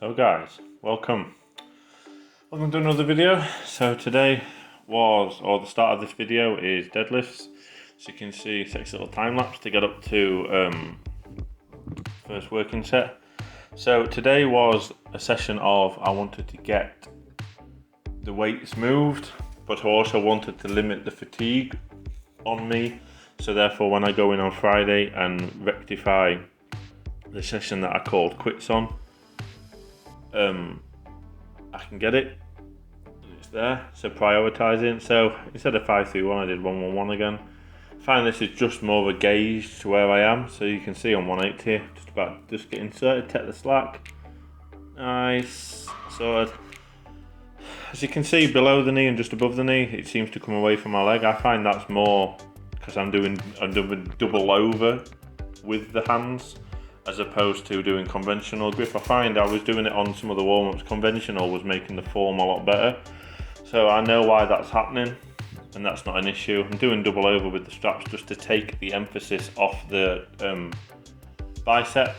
So guys, welcome to another video. So today the start of this video is deadlifts. So you can see sexy little time lapse to get up to first working set. So today was a session of I wanted to get the weights moved, but I also wanted to limit the fatigue on me. So therefore when I go in on Friday and rectify the session that I called quits on, I can get it. It's there. So prioritising. So instead of 5-3-1, I did 1-1-1 again. I find this is just more of a gauge to where I am. So you can see on 180, just get inserted, take the slack. Nice. So as you can see below the knee and just above the knee, it seems to come away from my leg. I find that's more because I'm doing double over with the hands, as opposed to doing conventional grip. I find I was doing it on some of the warm-ups, conventional was making the form a lot better. So I know why that's happening, and that's not an issue. I'm doing double over with the straps just to take the emphasis off the bicep.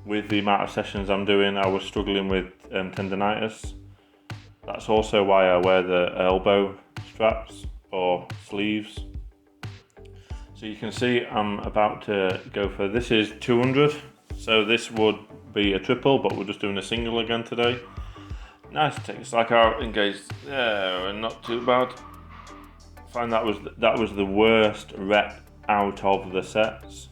With the amount of sessions I'm doing, I was struggling with tendinitis. That's also why I wear the elbow straps or sleeves. So you can see I'm about to go for, this is 200, so this would be a triple, but we're just doing a single again today. Nice, take the slack out, engage there, and not too bad. I find that was the worst rep out of the sets.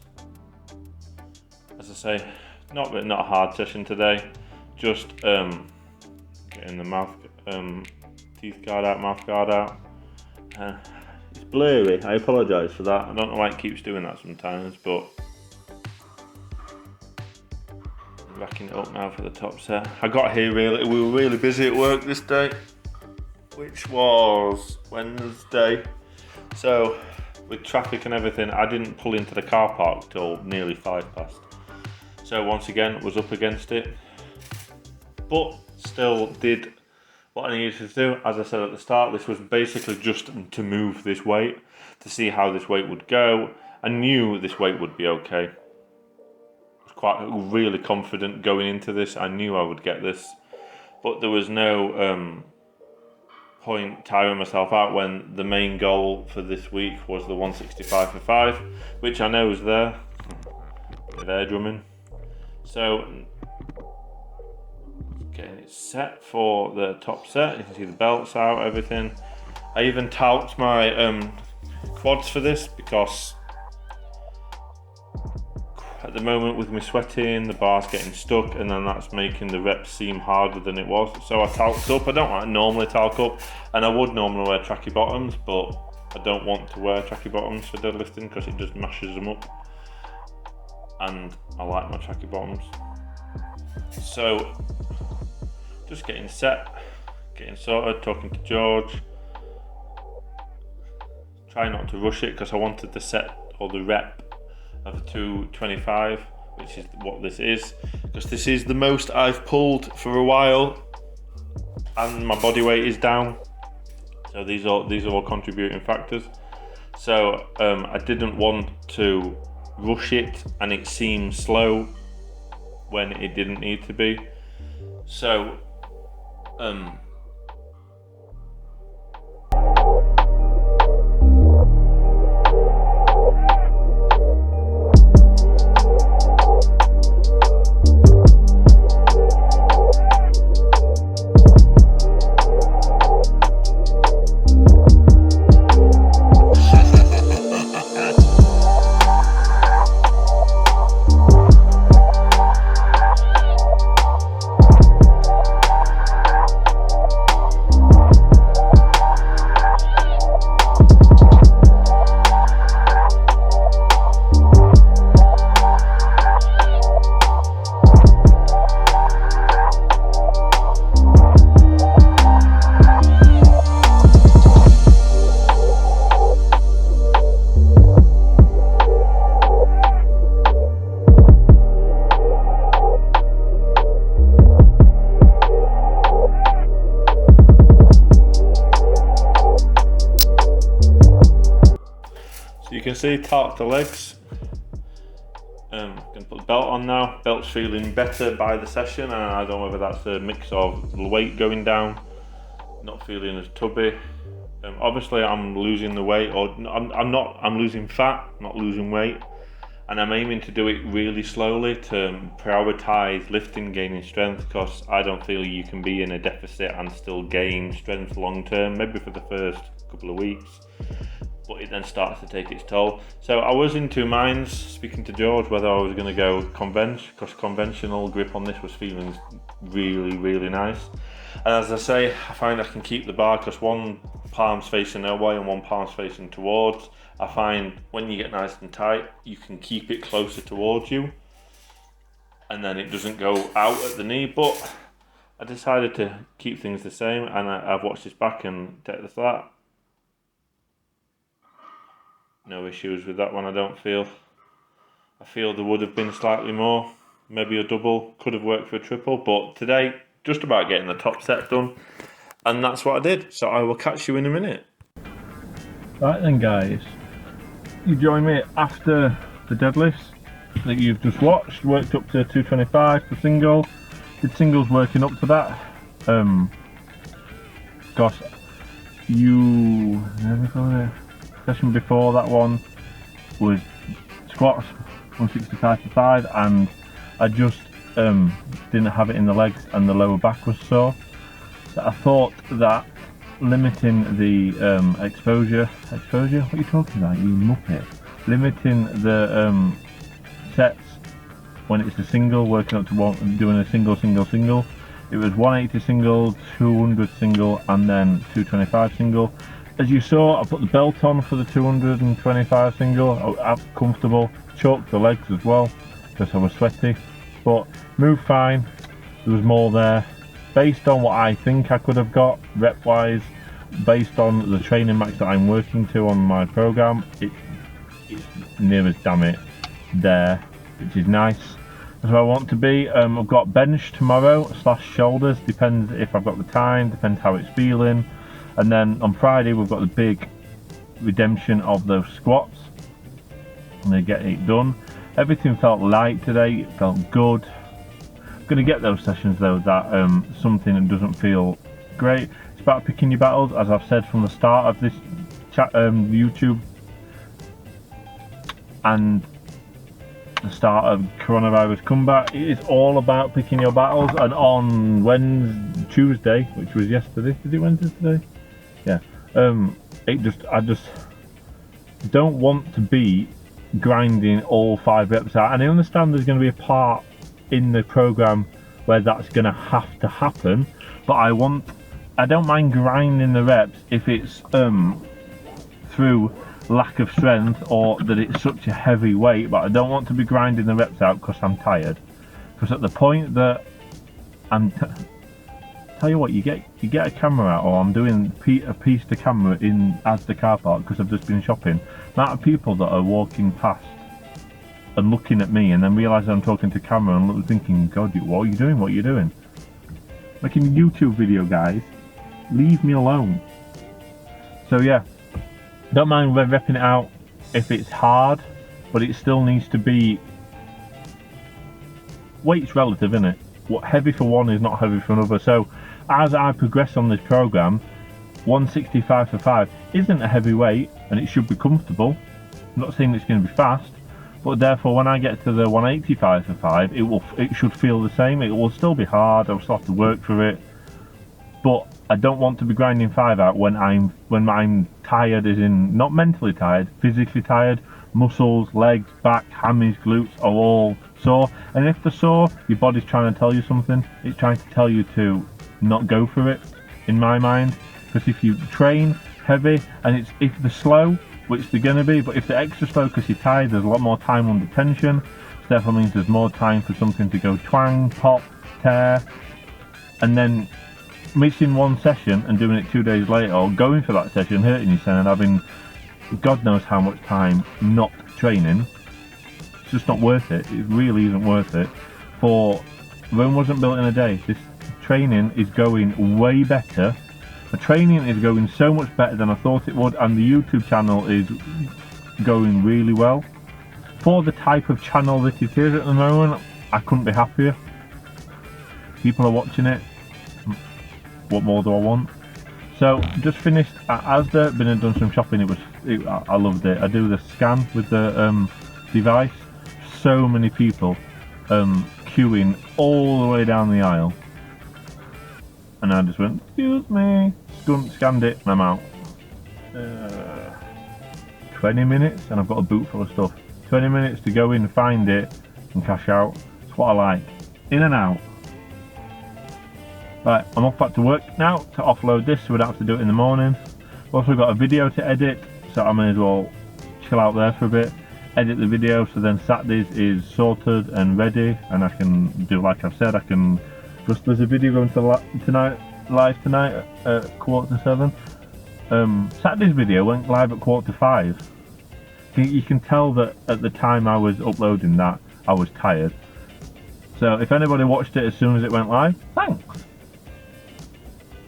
As I say, not a hard session today, just getting the mouth, teeth guard out, mouth guard out. It's blurry, I apologise for that. I don't know why it keeps doing that sometimes, but I'm racking it up now for the top set. I got here we were really busy at work this day, which was Wednesday. So with traffic and everything, I didn't pull into the car park till nearly 5 past. So once again, was up against it, but still did what I needed to do. As I said at the start, this was basically just to move this weight, to see how this weight would go. I knew this weight would be okay. I was really confident going into this. I knew I would get this, but there was no point tiring myself out when the main goal for this week was the 165 for 5, which I know is there. Bit of air drumming. So getting it set for the top set. You can see the belts out, everything. I even talked my quads for this because at the moment with me sweating, the bar's getting stuck, and then that's making the reps seem harder than it was. So I talked up. I don't normally talk up, and I would normally wear tracky bottoms, but I don't want to wear tracky bottoms for deadlifting because it just mashes them up, and I like my tracky bottoms. So just getting set, getting sorted, talking to George. Try not to rush it because I wanted the set or the rep of 225, which is what this is, because this is the most I've pulled for a while, and my body weight is down. So these are all contributing factors. So I didn't want to rush it and it seemed slow when it didn't need to be. So you can see torque the legs. I'm going to put the belt on now. Belt's feeling better by the session, and I don't know whether that's a mix of the weight going down, not feeling as tubby. Obviously I'm losing the weight, or I'm losing fat, not losing weight, and I'm aiming to do it really slowly to prioritise lifting, gaining strength, because I don't feel you can be in a deficit and still gain strength long term, maybe for the first couple of weeks, but it then starts to take its toll. So I was in two minds, speaking to George, whether I was going to go because conventional grip on this was feeling really, really nice. And as I say, I find I can keep the bar because one palm's facing away and one palm's facing towards. I find when you get nice and tight, you can keep it closer towards you, and then it doesn't go out at the knee. But I decided to keep things the same, and I've watched this back and take the flat. No issues with that one, I don't feel. I feel there would have been slightly more, maybe a double, could have worked for a triple, but today, just about getting the top set done, and that's what I did. So I will catch you in a minute. Right then guys, you join me after the deadlifts that you've just watched. Worked up to 225 for single, did singles working up to that. Gosh, session before that one was squats 165 for 5, and I just didn't have it in the legs and the lower back was sore. So I thought that limiting the exposure, what are you talking about, you muppet? Limiting the sets when it's a single, working up to one, doing a single. It was 180 single, 200 single, and then 225 single. As you saw, I put the belt on for the 225 single. I'm comfortable. Choked the legs as well because I was sweaty, but moved fine. There was more there. Based on what I think I could have got rep wise, based on the training max that I'm working to on my program, it's near as damn it there, which is nice. That's where I want to be. I've got bench tomorrow / shoulders, depends if I've got the time, depends how it's feeling. And then on Friday we've got the big redemption of those squats. I'm going to get it done. Everything felt light today, it felt good. I'm going to get those sessions though that something that doesn't feel great. It's about picking your battles, as I've said from the start of this chat, YouTube, and the start of coronavirus comeback. It is all about picking your battles. And on Tuesday, which was yesterday, is it Wednesday today? Yeah. I just don't want to be grinding all 5 reps out, and I understand there's going to be a part in the program where that's going to have to happen, but I don't mind grinding the reps if it's through lack of strength or that it's such a heavy weight, but I don't want to be grinding the reps out because I'm tired. Because at the point that tell you what, you get a camera out, or I'm doing a piece to camera in Asda car park because I've just been shopping. The amount of people that are walking past and looking at me and then realise I'm talking to camera and thinking, God, what are you doing? What are you doing? Making a YouTube video, guys. Leave me alone. So yeah, don't mind repping it out if it's hard, but it still needs to be. Weight's relative, isn't it? What heavy for one is not heavy for another. So as I progress on this program, 165 for 5 isn't a heavy weight, and it should be comfortable. I'm not saying it's going to be fast, but therefore when I get to the 185 for 5, it should feel the same. It will still be hard. I'll still have to work for it, but I don't want to be grinding 5 out when I'm tired, as in not mentally tired, physically tired. Muscles, legs, back, hammies, glutes are all sore, and if they're sore, your body's trying to tell you something. It's trying to tell you to not go for it, in my mind. Because if you train heavy and if they're slow, which they're going to be, but if they're extra slow because you're tired, there's a lot more time under tension, so therefore means there's more time for something to go twang, pop, tear, and then missing one session and doing it 2 days later, or going for that session, hurting yourself and having God knows how much time not training. It's just not worth it. It really isn't worth it. Rome wasn't built in a day. This training is going way better. The training is going so much better than I thought it would, and the YouTube channel is going really well. for the type of channel that it is at the moment, I couldn't be happier. People are watching it. What more do I want? So just finished at Asda, been and done some shopping. I loved it. I do the scan with the device. So many people queuing all the way down the aisle, and I just went, excuse me, scanned it, and I'm out. 20 minutes, and I've got a boot full of stuff. 20 minutes to go in, find it, and cash out. It's what I like. In and out. Right, I'm off back to work now to offload this so we don't have to do it in the morning. I've also got a video to edit, so I may as well chill out there for a bit. Edit the video, so then Saturdays is sorted and ready, and I can do, like I've said, I can just, there's a video going to live tonight at 7:15. Saturday's video went live at 5:15. You can tell that at the time I was uploading that, I was tired. So if anybody watched it as soon as it went live, thanks.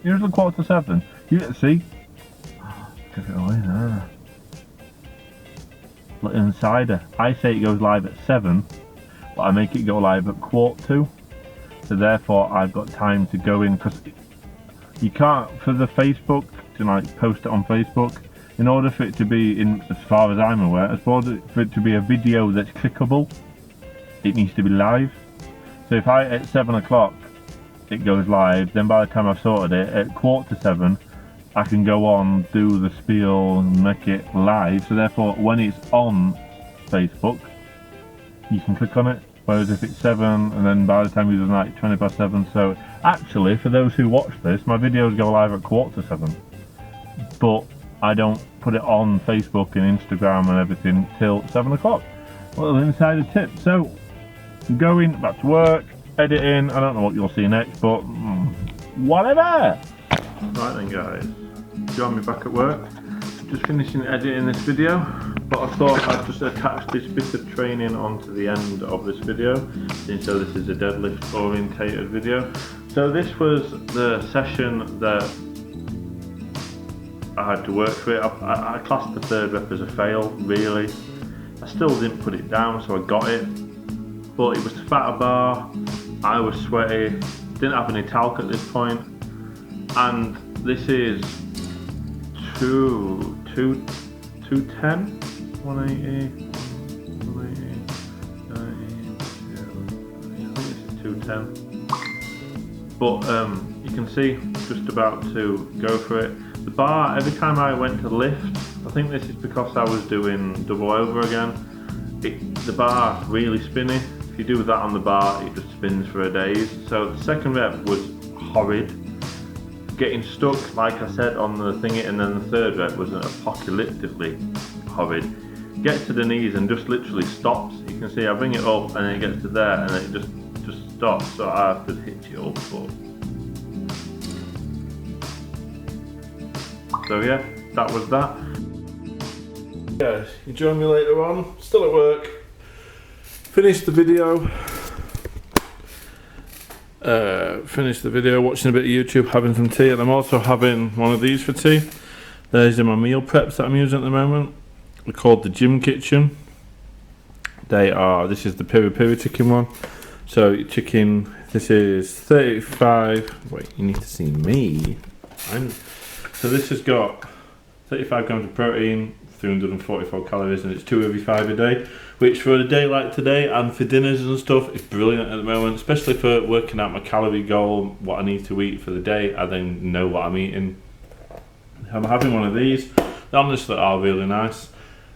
Usually 7:15. You get to see. Give it away there. Little insider. I say it goes live at 7, but I make it go live at 2:15. So therefore I've got time to go in, because you can't, for the Facebook, to like post it on Facebook, in order for it to be, in as far as I'm aware, as far as for it to be a video that's clickable, it needs to be live. So if at 7 o'clock it goes live, then by the time I've sorted it, at 7:15 I can go on, do the spiel and make it live, so therefore when it's on Facebook you can click on it, whereas if it's 7 and then by the time you're like 7:20, so actually for those who watch this, my videos go live at 7:15, but I don't put it on Facebook and Instagram and everything till 7 o'clock. Little insider tip. So going back to work, editing, I don't know what you'll see next, but whatever. Right then guys, join me back at work. Just finishing editing this video, but I thought I'd just attach this bit of training onto the end of this video, since this is a deadlift orientated video. So this was the session that I had to work for it. I classed the third rep as a fail, really. I still didn't put it down, so I got it. But it was to fatter bar, I was sweaty, didn't have any talc at this point, and this is 210, 180, 180, 92, I think this is 210. But you can see, just about to go for it. The bar, every time I went to lift, I think this is because I was doing double over again, the bar really spinny. If you do that on the bar, it just spins for a daze. So the second rep was horrid. Getting stuck, like I said, on the thingy, and then the third rep was apocalyptically horrid. Get to the knees and just literally stops. You can see I bring it up and then it gets to there and it just stops. So I have to hitch it up. So yeah, that was that. Yeah, you join me later on, still at work. Finished the video, watching a bit of YouTube, having some tea, and I'm also having one of these for tea. These are my meal preps that I'm using at the moment. They're called the Gym Kitchen. This is the piri piri chicken one. So chicken, this is 35, wait, you need to see me. So this has got 35 grams of protein, 344 calories, and it's 2 every 5 a day, which for a day like today and for dinners and stuff is brilliant at the moment, especially for working out my calorie goal, what I need to eat for the day. I then know what I'm eating. I'm having one of these. They honestly are really nice.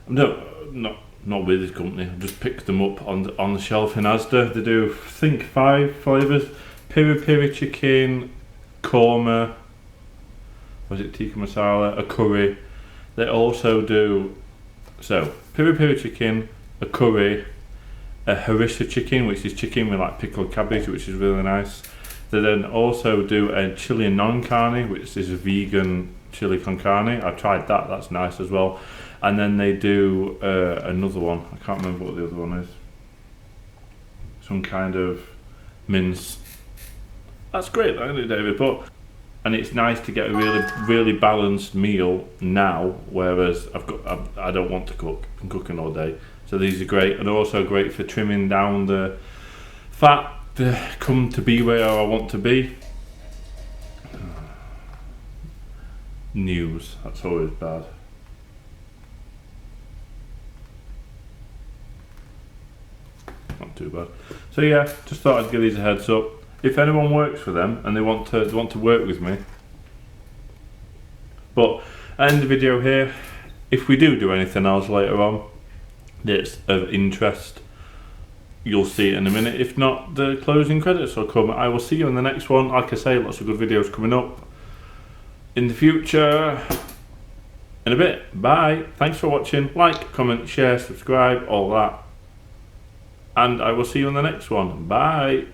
I'm not with this company, I just picked them up on the shelf in Asda. They do, I think, 5 flavours: piri piri chicken, korma, was it tikka masala, a curry. They also do, so piri piri chicken, a curry, a harissa chicken, which is chicken with like pickled cabbage, which is really nice. They then also do a chili non carne, which is a vegan chili con carne. I've tried that, that's nice as well. And then they do another one, I can't remember what the other one is. Some kind of mince. That's great, isn't it, David? But and it's nice to get a really balanced meal now, whereas I don't want to cook. I'm cooking all day, so these are great, and also great for trimming down the fat to come to be where I want to be. News, that's always bad. Not too bad. So yeah, just thought I'd give these a heads up. If anyone works for them and they want to work with me. But I end the video here. If we do anything else later on that's of interest, you'll see it in a minute. If not, the closing credits will come. I will see you in the next one. Like I say, lots of good videos coming up in the future. In a bit. Bye. Thanks for watching. Like, comment, share, subscribe, all that. And I will see you in the next one. Bye.